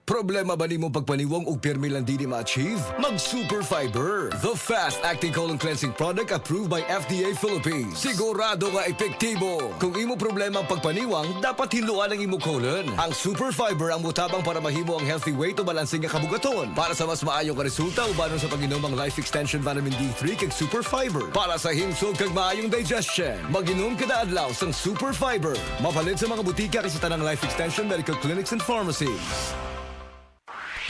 Problema ba nimo pagpaniwang og pirmi lang di ma-achieve? Mag Super Fiber, the fast-acting colon cleansing product approved by FDA Philippines. Sigurado nga epektibo. Kung imo problema ang pagpaniwang, dapat hiluan ang imo colon. Ang Super Fiber ang mutabang para mahimo ang healthy weight o balansing nga kabugaton. Para sa mas maayong ka resulta, ubanon sa pag-inom ang Life Extension Vitamin D3 kag Super Fiber. Para sa himsog kag maayong digestion, mag-inom kada adlaw sang Super Fiber. Mapalit sa mga butika kasi tanang Life Extension Medical Clinics and Pharmacies.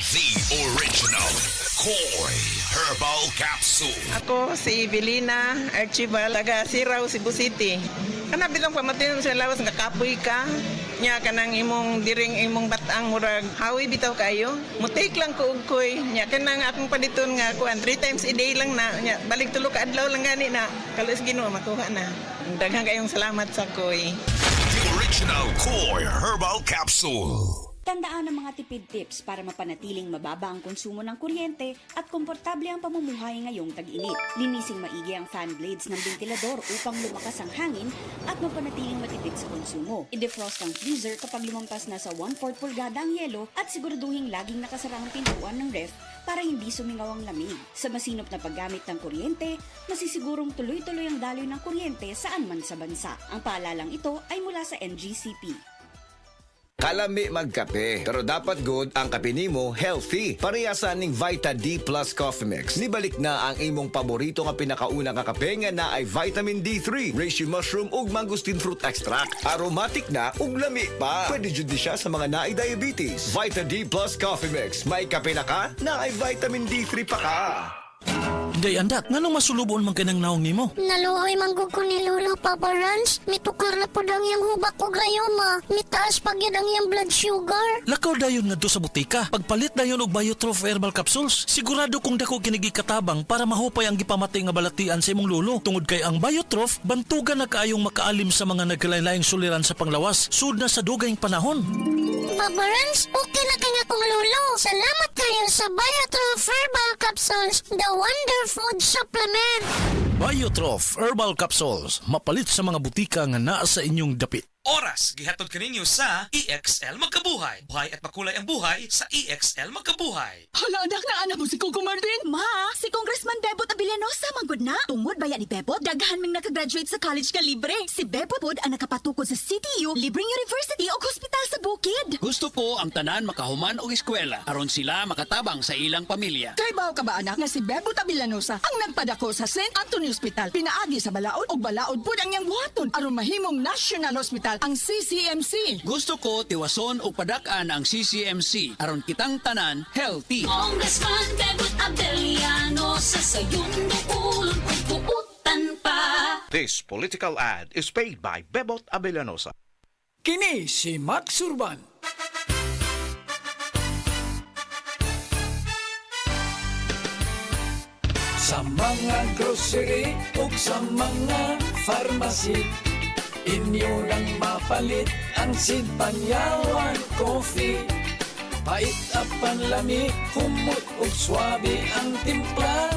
The original Koi Herbal Capsule. Ako si Evelina Archibald, taga Siraw, Cebu City. Kana bilang pamatin sa lawas nga kapoy ka, nya kanang imong diring imong batang murag hawi bitaw kayo. Mutik lang ko og koy, nya kanang akong paditon nga kuan 3 times a day lang na, nya balik tulo ka adlaw lang gani na. Kalos Ginoo makuha na. Daghang kayong salamat sa koy. The original Koi Herbal Capsule. Tandaan ang mga tipid tips para mapanatiling mababa ang konsumo ng kuryente at komportable ang pamumuhay ngayong tag-init. Linising maigi ang fan blades ng ventilador upang lumakas ang hangin at mapanatiling matipid sa konsumo. I-defrost ang freezer kapag lumampas na sa 1/4 pulgada ang yelo at siguraduhin laging nakasara ang pintuan ng ref para hindi sumingaw ang lamig. Sa masinop na paggamit ng kuryente, masisigurong tuloy-tuloy ang daloy ng kuryente saan man sa bansa. Ang paalalang ito ay mula sa NGCP. Kalami magkape, pero dapat good ang kape nimo healthy. Parehasan ning Vita D Plus Coffee Mix. Nibalik na ang imong paborito nga pinakauna nga kape nga na ay vitamin D3, reishi mushroom ug mangosteen fruit extract. Aromatic na ug lami pa. Pwede jud ni siya sa mga naay diabetes. Vita D Plus Coffee Mix. May kape na ka, na ay vitamin D3 pa ka. Day andak, nganong masulubon man kanang naong nimo? Naluoy manggug ko ni Lolo, Papa Rans. Mitukar na po ang iyang hubak ko gayoma. Mitaas pag yun ang iyang blood sugar. Lakaw dayon nga do sa butika. Pagpalit dayon og Biotrof Herbal Capsules. Sigurado kung dako kinigi katabang para mahupay ang gipamatay nga balatian sa imong lolo. Tungod kay ang Biotrof, bantugan na kaayong makaalim sa mga nagkalain-laing suliran sa panglawas. Sud na sa dugayng panahon. Papa Rans, okay na kaya kong Lolo. Salamat kayo sa Biotrof Herbal Capsules, the Wonder Food Supplement. Biotrof Herbal Capsules. Mapalit sa mga butika nga naa sa inyong dapit. Oras, gihatod kaninyo sa EXL Magkabuhay. Buhay at makulay ang buhay sa EXL Magkabuhay. Hala, anak na anak mo si Coco Martin. Ma, si Congressman Bebot Abilianosa manggod na. Tungod baya ni Bebot, daghan ming nakagraduate sa college ka libre. Si Bebot pod ang nakapatukod sa CTU, libreng university o hospital sa bukid. Gusto ko ang tanan makahuman og eskwela aron sila makatabang sa ilang pamilya. Kay baw ka ba anak nga si Bebot Abilianosa ang nagpadako sa St. Anthony Hospital. Pinaagi sa balaod og balaod pod ang iyang buhaton aron mahimong National Hospital ang CCMC. Gusto ko tiwason og padak-an ang CCMC aron kitang tanan healthy. Congressman Bebot Abiliano sa sayong dukulong pagbuutan pa. This political ad is paid by Bebot Abilianosa. Kini si Max Urban. Sa mga grocery ug sa mga pharmacy, inyo nang mapalit ang Sid Panyawan Coffee. Pait at panlami, humot ug swabe ang timpla.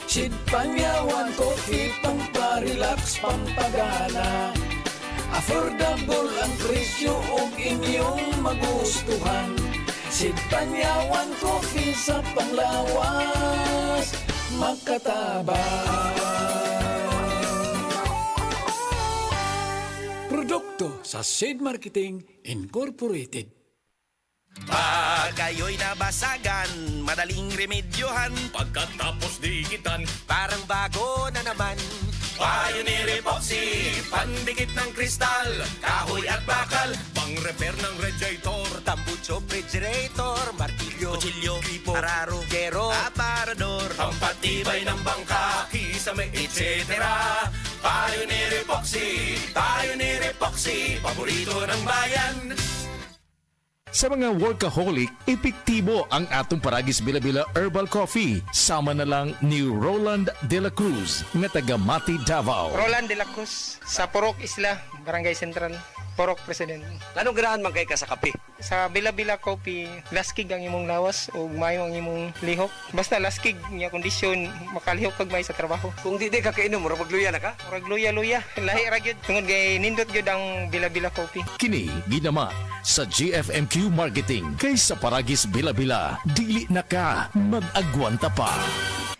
Sid Panyawan Coffee, pamparelax, pampagana. Affordable ang presyo ug inyong magustuhan. Sid Panyawan Coffee sa panglawas, makatabang. Produkto sa Sid Marketing Incorporated. Pag kayo'y nabasagan, madaling remedyohan. Pagkatapos dikitan, parang bago na naman. Pioneer Epoxy, pandikit ng kristal, kahoy at bakal, pang-repair ng radiator, tambucho, refrigerator, martilyo, kutsilyo, gripo, araro, gero, aparador, pampatibay ng bangka, kisame, etc. Pioneer Epoxy, paborito ng bayan. Sa mga workaholic, epektibo ang atong Paragis Bila-Bila Herbal Coffee. Sama na lang ni Roland De La Cruz, na taga Mati, Davao. Roland De La Cruz, sa Purok Isla, Barangay Central, Purok President. Anong ganahan man kay ka sa kape? Sa Bila-Bila Coffee, laskig ang imong lawas o mayo ang imong lihok. Basta laskig niya kondisyon, makalihok kag may sa trabaho. Kung di ka kainom, murag magluya na ka? Murag luya-luya, lahi ra gyud. Tungod kay nindot gyud ang Bila-Bila Coffee. Kini ginama sa GFMQ Marketing kay sa Paragis Bila-Bila. Dili na ka mag-agwanta pa.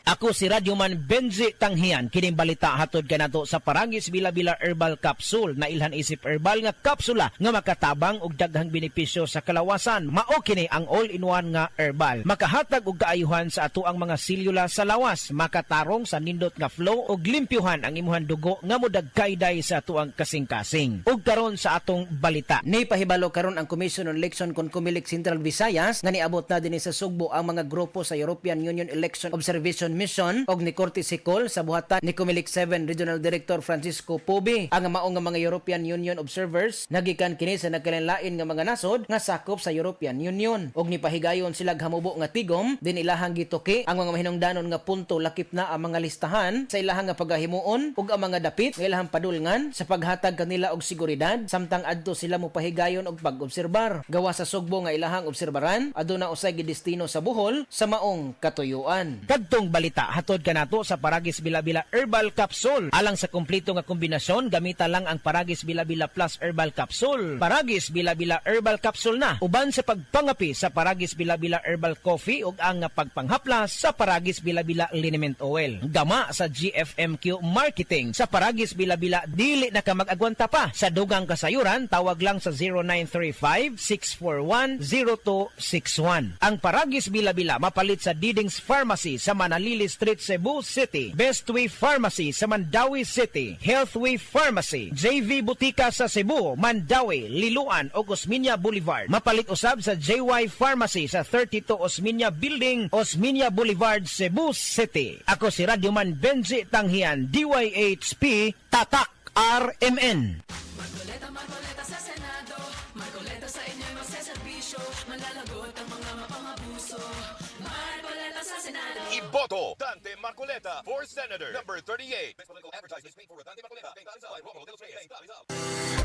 Ako si Radyoman Benji Tanghian, kining balita hatod kanato sa Paragis Bila-Bila Herbal Capsule na ilhan isip herbal nga kapsula nga makatabang og daghang benepisyo sa kalawasan. Mao kini ang all-in-one nga herbal. Makahatag og kaayuhan sa ato ang mga selula sa lawas, makatarong sa nindot nga flow og limpyuhan ang imuhang dugo nga modagkayday sa ato ang kasing-kasing. Ug karon sa atong balita. Ni pahibalo karon ang Commission on Election kon Comelec Central Visayas nga niabot na dinhi sa Sugbo ang mga grupo sa European Union Election Observation Mission og ni Korte Sikol sa buhatan ni Comelec 7 Regional Director Francisco Pubi. Ang mao nga mga European Union observers nagikan kini sa nagkalain-lain nga mga nasod nga sakop sa European Union og nipahigayon sila hamubo nga tigom din ilahang gituki ang mga mahinungdanon nga punto lakip na ang mga listahan sa ilahang nga pagahimuon ug ang mga dapit nga ilahang padulngan sa paghatag kanila og seguridad samtang adto sila mopahigayon og pag-obserbar. Gawa sa Sugbo nga ilahang obserbaran aduna usay gidestino sa Bohol sa maong katuyuan. Kadtong balita hatod kanato sa Paragis Bila-Bila Herbal Capsule. Alang sa kumpleto nga kombinasyon, gamita lang ang Paragis Bila-Bila Plus Herbal Capsule. Paragis Bila-Bila Herbal Capsule na uban sa pagpangapi sa Paragis Bila-Bila Herbal Coffee ug ang pagpanghaplas sa Paragis Bila-Bila Liniment Oil. Gama sa GFMQ Marketing sa Paragis Bila-Bila dili na ka mag-agwanta pa. Sa dugang kasayuran, tawag lang sa 0935-641-0261. Ang Paragis Bila-Bila mapalit sa Diding's Pharmacy sa Manalili Street, Cebu City, Bestway Pharmacy sa Mandawi City, Healthway Pharmacy, JV Butika sa Cebu, Mandawi, Liluan o Osmeña Boulevard. Mapalit usab sa JY Pharmacy sa 32 Osmeña Building, Osmeña Boulevard, Cebu City. Ako si Radyoman Benji Tanghian, DYHP, Tatak RMN. Markoleta sa Senado, Markoleta sa inyo'y magseserbisyo, manlalagot ang mga mapangabuso. Markoleta sa Senado. Iboto Dante Marcoleta for Senator number 38.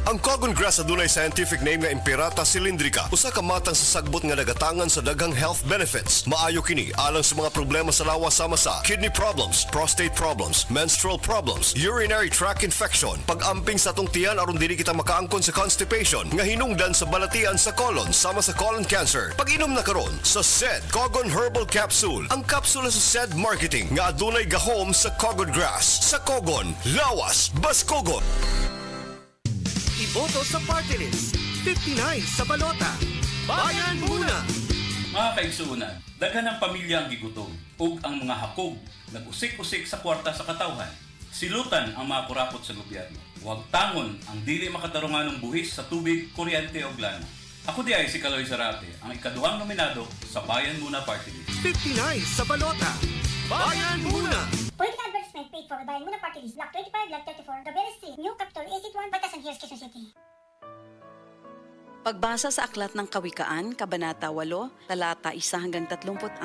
Ang Cogon grass adunay scientific name nga Impirata cylindrica. Usa ka matang sa sagbot nga nagatangan sa daghang health benefits. Maayo kini alang sa mga problema sa lawas sama sa kidney problems, prostate problems, menstrual problems, urinary tract infection, pag-amping sa atong tiyan aron dili kita makaangkon sa constipation nga hinungdan sa balatian sa colon sama sa colon cancer. Pag-inom na karon sa SED Cogon Herbal Capsule. Ang kapsula sa SED Marketing nga adunay gahom sa Cogon grass. Sa Cogon, lawas, baskogon. Iboto sa party list. 59 sa balota. Bayan muna! Mga kaigsuunan, daghan ang pamilya ang gigutom ug ang mga hakog nag-usik-usik sa kwarta sa katawhan. Silutan ang mga kurapot sa gobyerno. Huwag tangon ang dili makatarunganong buhis sa tubig, kuryente o lana. Ako di ay si Kaloy Zarate, ang ikaduhang nominado sa Bayan Muna Party List. 59 sa balota. Bayan muna! Political advertisement paid for by Bayan Muna Party List, Block 25, Block 34, Gaberes Street, New Capital, Exit 1, Batasan Hills, Quezon City. Pagbasa sa Aklat ng Kawikaan, Kabanata 8, Talata 1 hanggang 36.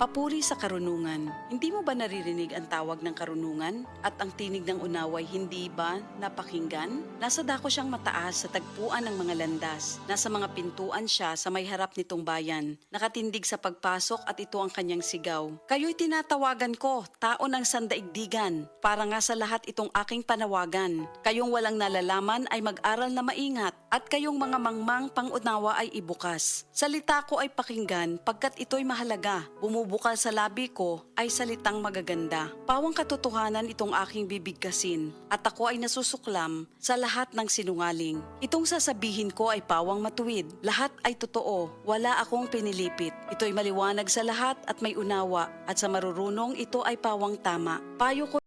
Papuri sa karunungan. Hindi mo ba naririnig ang tawag ng karunungan at ang tinig ng unaway hindi ba napakinggan? Nasa dako siyang mataas sa tagpuan ng mga landas. Nasa mga pintuan siya sa may harap nitong bayan. Nakatindig sa pagpasok at ito ang kanyang sigaw. Kayo'y tinatawagan ko, tao ng sandaigdigan. Para nga sa lahat itong aking panawagan. Kayong walang nalalaman ay mag-aral na maingat at kayong mga mangmang pang-unawa ay ibukas. Salita ko ay pakinggan pagkat ito'y mahalaga. Bumubukal sa labi ko ay salitang magaganda. Pawang katotohanan itong aking bibigkasin at ako ay nasusuklam sa lahat ng sinungaling. Itong sasabihin ko ay pawang matuwid. Lahat ay totoo. Wala akong pinilipit. Ito'y maliwanag sa lahat at may unawa at sa marurunong ito ay pawang tama. Payo ko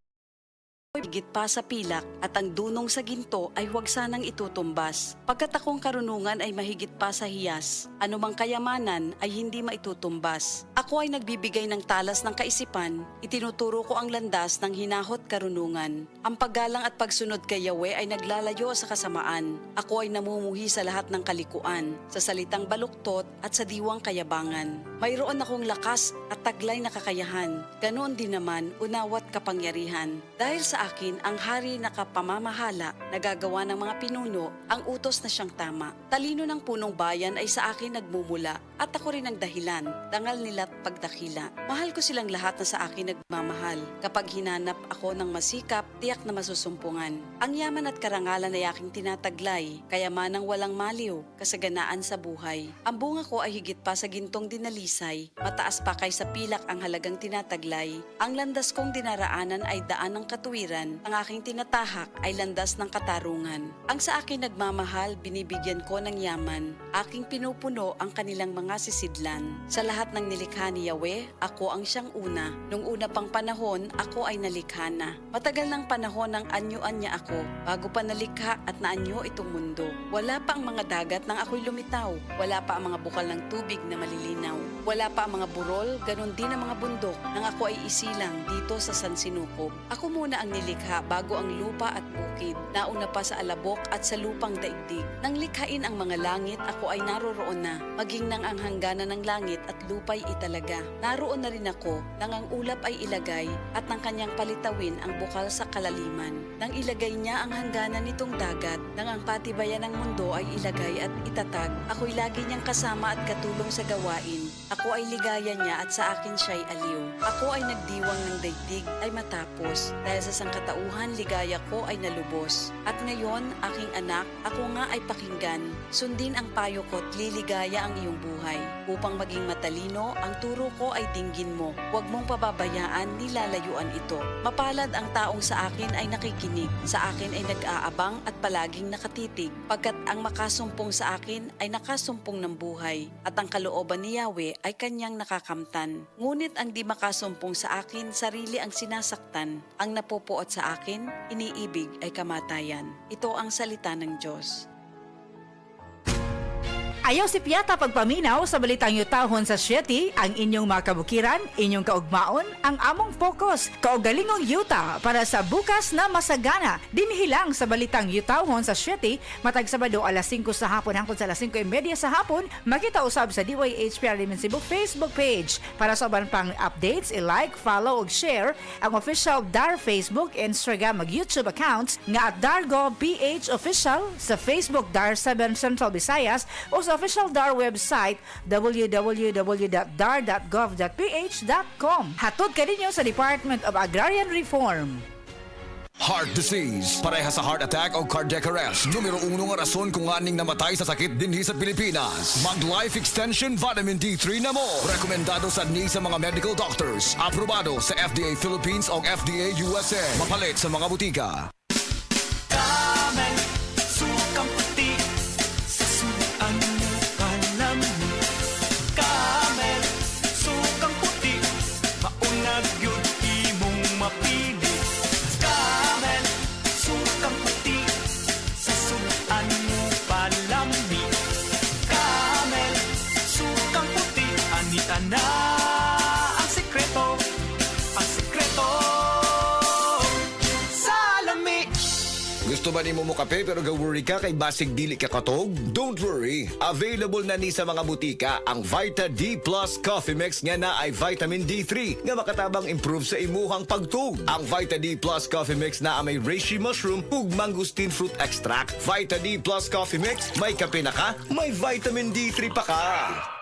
higit pa sa pilak at ang dunong sa ginto ay huwag sanang itutumbas. Pagkat akong karunungan ay mahigit pa sa hiyas, anumang kayamanan ay hindi maitutumbas. Ako ay nagbibigay ng talas ng kaisipan, itinuturo ko ang landas ng hinahot karunungan. Ang paggalang at pagsunod kay Yahweh ay naglalayo sa kasamaan. Ako ay namumuhi sa lahat ng kalikuan, sa salitang baluktot at sa diwang kayabangan. Mayroon akong lakas at taglay na kakayahan, ganoon din naman unawat kapangyarihan. Dahil sa akin akin ang hari na kapamamahala na gagawa ng mga pinuno ang utos na siyang tama. Talino ng punong bayan ay sa akin nagmumula at ako rin ang dahilan, dangal nila't pagdakila. Mahal ko silang lahat na sa akin nagmamahal. Kapag hinanap ako ng masikap, tiyak na masusumpungan. Ang yaman at karangalan ay aking tinataglay, kayamanang walang maliw, kasaganaan sa buhay. Ang bunga ko ay higit pa sa gintong dinalisay, mataas pa kaysa pilak ang halagang tinataglay. Ang landas kong dinaraanan ay daan ng katuwiran, ang aking tinatahak ay landas ng katarungan. Ang sa akin nagmamahal, binibigyan ko ng yaman. Aking pinupuno ang kanilang mga sisidlan. Sa lahat ng nilikha ni Yahweh, ako ang siyang una. Nung una pang panahon, ako ay nalikha na. Matagal ng panahon ng anyuan niya ako, bago pa nalikha at naanyo itong mundo. Wala pa ang mga dagat nang ako'y lumitaw. Wala pa ang mga bukal ng tubig na malilinaw. Wala pa ang mga burol, ganun din ang mga bundok nang ako ay isilang dito sa San Sinukob. Ako muna ang nilikha bago ang lupa at bukid. Nauna pa sa alabok at sa lupang daigdig. Nang likhain ang mga langit, ako ay naroroon na. Maging nang ang hangganan ng langit at lupa'y italaga. Naroon na rin ako nang ang ulap ay ilagay at nang kanyang palitawin ang bukal sa kalaliman. Nang ilagay niya ang hangganan nitong dagat, nang ang patibayan ng mundo ay ilagay at itatag, ako'y lagi niyang kasama at katulong sa gawain. Ako ay ligaya niya at sa akin siya'y aliw. Ako ay nagdiwang ng daigdig ay matapos. Dahil sa sangkatauhan, ligaya ko ay nalubos. At ngayon, aking anak, ako nga ay pakinggan. Sundin ang payo ko't liligaya ang iyong buhay. Upang maging matalino, ang turo ko ay dinggin mo. Huwag mong pababayaan, nilalayuan ito. Mapalad ang taong sa akin ay nakikinig. Sa akin ay nag-aabang at palaging nakatitig. Pagkat ang makasumpong sa akin ay nakasumpong ng buhay. At ang kalooban ni Yahweh ay kanyang nakakamtan. Ngunit ang di makasumpong sa akin, sarili ang sinasaktan. Ang napopuot sa akin, iniibig ay kamatayan. Ito ang salita ng Diyos. Ayaw si Piata pagpaminaw sa balitang yutahon sa Sieti, ang inyong mga kabukiran, inyong kaugmaon, ang among focus, kaugalingong yuta para sa bukas na masagana. Dinhilang sa balitang yutahon sa Sieti, matag Sabado alas 5 sa hapon hangtod sa alas 5:30 sa hapon, makita usab sa DYHPR Limen Cebu Facebook page. Para sa uban pang updates, i-like, follow ug share ang official DAR Facebook, Instagram ug YouTube accounts nga at Dargo PH Official sa Facebook DAR 7 Central Visayas o sa official DAR website www.dar.gov.ph.com. Hatod kaninyo sa Department of Agrarian Reform. Heart disease, pareha sa heart attack o cardiac arrest. Numero 1 nga rason kung aning namatay sa sakit dinhi sa Pilipinas. Mag Life Extension Vitamin D3 na mo. Rekomendado sa sa mga medical doctors. Aprobado sa FDA Philippines o FDA USA. Mapalit sa mga butika. Camel, sukang puti, sa suan mo kalami. Camel, sukang puti, maunag yun imong mapili. Camel, sukang puti, sa suan mo palami. Camel, sukang puti, ani-ana ang sekreto, ang sekreto. Gusto ba ni mo kape pero ga-worry ka kay basig dili ka katog? Don't worry. Available na ni sa mga butika ang Vita D Plus Coffee Mix nga na ay vitamin D3 nga makatabang improve sa imuhang pagtug. Ang Vita D Plus Coffee Mix na may reishi mushroom ug mangosteen fruit extract. Vita D Plus Coffee Mix, may kape na ka, may vitamin D3 pa ka.